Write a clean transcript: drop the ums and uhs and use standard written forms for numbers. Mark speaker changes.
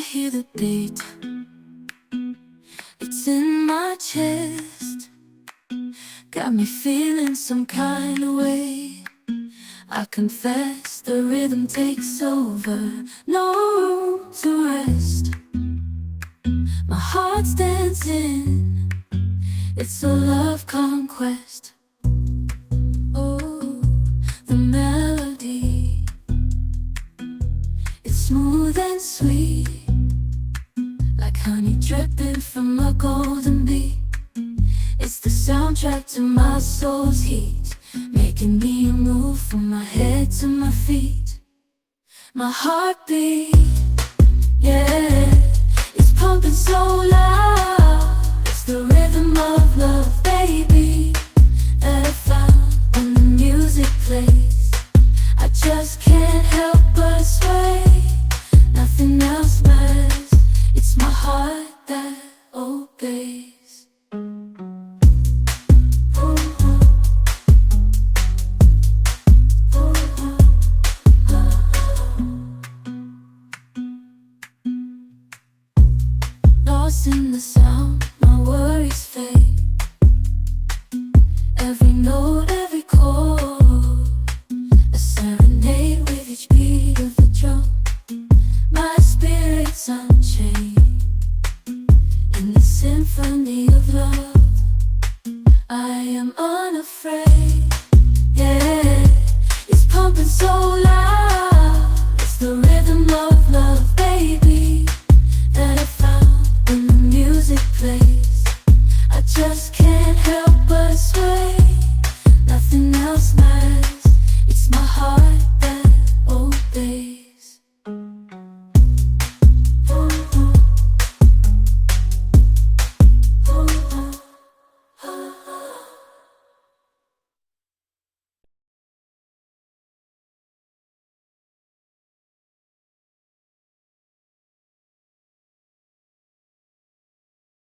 Speaker 1: hear the beat, it's in my chest, got me feeling some kind of way. I confess the rhythm takes over, no room to rest. My heart's dancing, it's a love conquest. Oh, the melody, it's smooth and sweet, like honey dripping from a golden bee. It's the soundtrack to my soul's heat, making me move from my head to my feet. My heartbeat, yeah, it's pumping so loud. It's the rhythm of love, baby, that I found when the music plays. I just can't help but sway, nothing else matters. It's my heart that obeys. Lost in the sound, my worries fade. Every note, every chord, a serenade with each beat of the drum. My spirit's unchained,